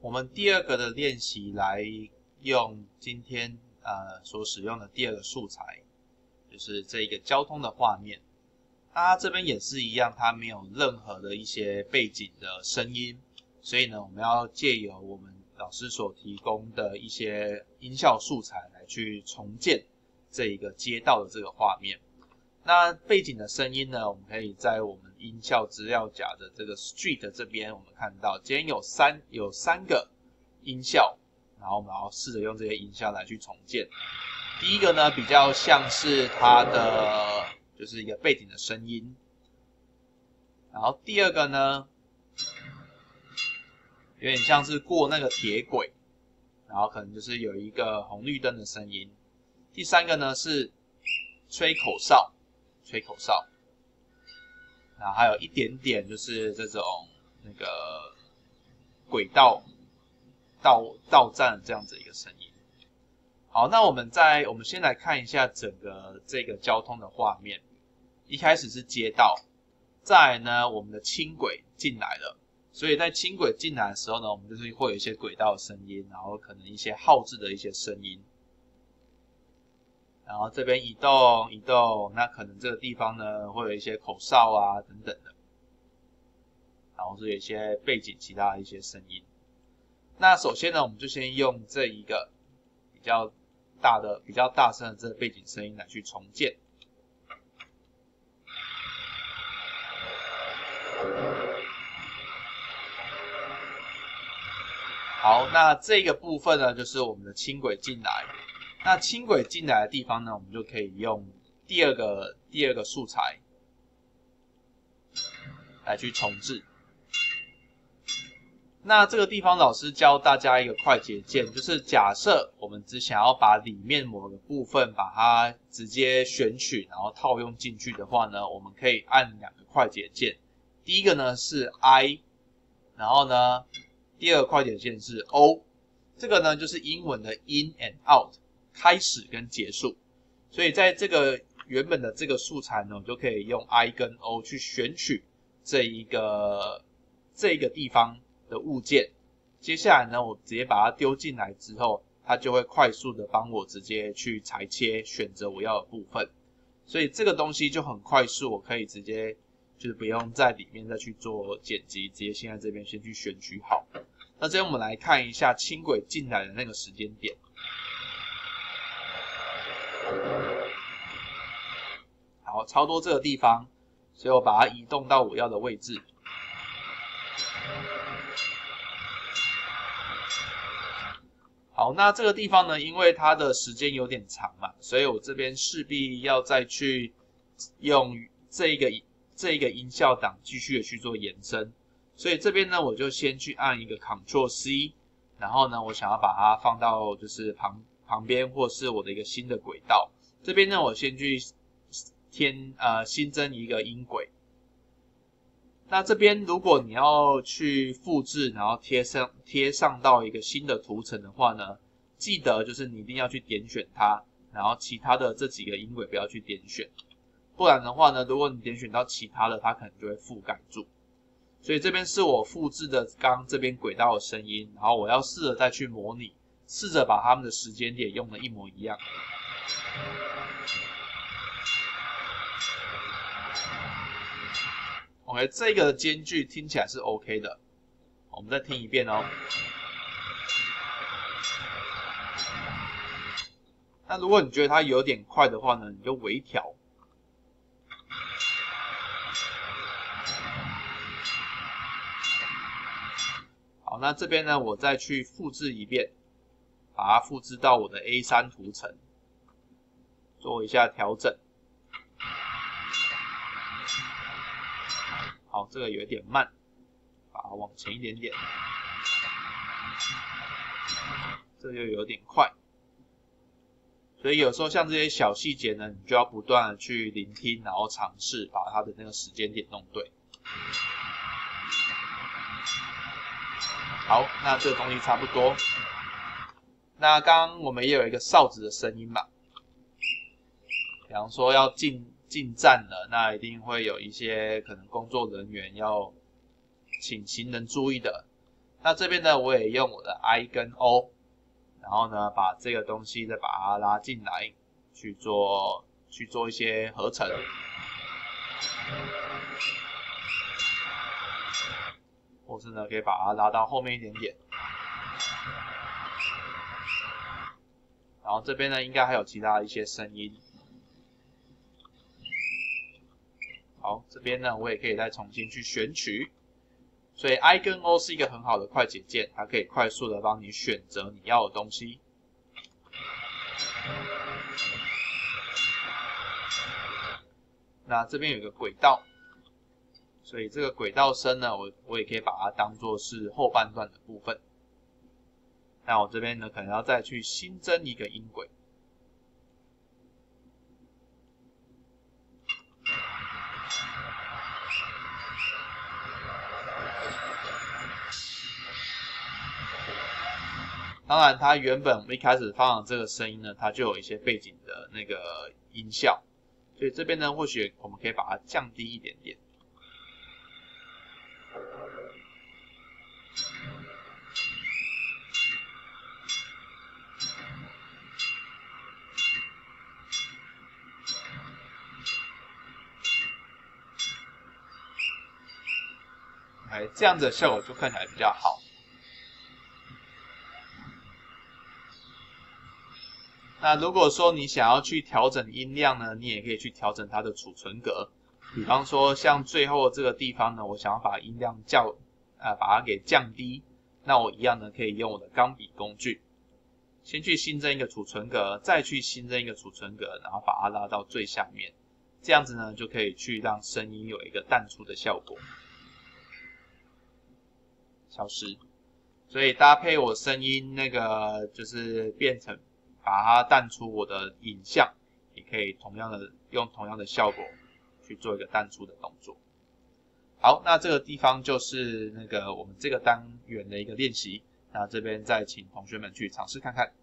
我们第二个的练习来用今天所使用的第二个素材，就是这一个交通的画面。它这边也是一样，它没有任何的一些背景的声音，所以呢，我们要借由我们老师所提供的一些音效素材来去重建这一个街道的这个画面。那背景的声音呢，我们可以在我们音效资料夹的这个 Street 这边，我们看到今天有三个音效，然后我们要试着用这些音效来去重建。第一个呢，比较像是它的就是一个背景的声音，然后第二个呢，有点像是过那个铁轨，然后可能就是有一个红绿灯的声音。第三个呢是吹口哨，然后还有一点点就是这种那个轨道到站这样子一个声音。好，那我们先来看一下整个这个交通的画面。一开始是街道，再来呢我们的轻轨进来了，所以在轻轨进来的时候呢，我们就是会有一些轨道的声音，然后可能一些号志的一些声音。然后这边移动，那可能这个地方呢会有一些口哨啊等等的，然后是有一些背景其他的一些声音。那首先呢，我们就先用这一个比较大声的这个背景声音来去重建。好，那这个部分呢，就是我们的轻轨进来。那轻轨进来的地方呢，我们就可以用第二个素材来去重置。那这个地方老师教大家一个快捷键，就是假设我们只想要把里面某个部分把它直接选取，然后套用进去的话呢，我们可以按两个快捷键。第一个呢是 I， 然后呢第二个快捷键是 O， 这个呢就是英文的 in and out， 开始跟结束。所以在这个原本的这个素材呢，我就可以用 I 跟 O 去选取这一个地方的物件。接下来呢，我直接把它丢进来之后，它就会快速的帮我直接去裁切选择我要的部分。所以这个东西就很快速，我可以直接就是不用在里面再去做剪辑，直接先在这边先去选取好。那这边我们来看一下轻轨进来的那个时间点。好，差不多这个地方，所以我把它移动到我要的位置。好，那这个地方呢，因为它的时间有点长嘛，所以我这边势必要再去用这一个音效档继续的去做延伸。所以这边呢，我就先去按一个 Ctrl+C， 然后呢，我想要把它放到就是旁边或是我的一个新的轨道。这边呢，我先去新增一个音轨。那这边如果你要去复制，然后贴上到一个新的图层的话呢，记得就是你一定要去点选它，然后其他的这几个音轨不要去点选，不然的话呢，如果你点选到其他的，它可能就会覆盖住。所以这边是我复制的刚这边轨道的声音，然后我要试着再去模拟，试着把它们的时间点用的一模一样。OK， 这个间距听起来是 OK 的，我们再听一遍哦。那如果你觉得它有点快的话呢，你就微调。好，那这边呢，我再去复制一遍，把它复制到我的 A3 图层，做一下调整。好，这个有点慢，把它往前一点点。这又有点快，所以有时候像这些小细节呢，你就要不断的去聆听，然后尝试把它的那个时间点弄对。好，那这个东西差不多。那刚刚我们也有一个哨子的声音嘛，比方说要进站了，那一定会有一些可能工作人员要请行人注意的。那这边呢，我也用我的 I 跟 O， 然后呢，把这个东西再把它拉进来，去做一些合成。或是呢，可以把它拉到后面一点点。然后这边呢，应该还有其他的一些声音。好，这边呢，我也可以再重新去选取。所以 I 跟 O 是一个很好的快捷键，它可以快速的帮你选择你要的东西。那这边有一个轨道，所以这个轨道声呢，我也可以把它当作是后半段的部分。那我这边呢，可能要再去新增一个音轨。当然，它原本一开始放的这个声音呢，它就有一些背景的那个音效，所以这边呢，或许我们可以把它降低一点点。哎，这样子的效果就看起来比较好。那如果说你想要去调整音量呢，你也可以去调整它的储存格。比方说像最后这个地方呢，我想要把音量把它给降低，那我一样呢可以用我的钢笔工具，先去新增一个储存格，再去新增一个储存格，然后把它拉到最下面，这样子呢就可以去让声音有一个淡出的效果。消失，所以搭配我声音那个就是变成把它淡出我的影像，也可以用同样的效果去做一个淡出的动作。好，那这个地方就是那个我们这个单元的一个练习，那这边再请同学们去尝试看看。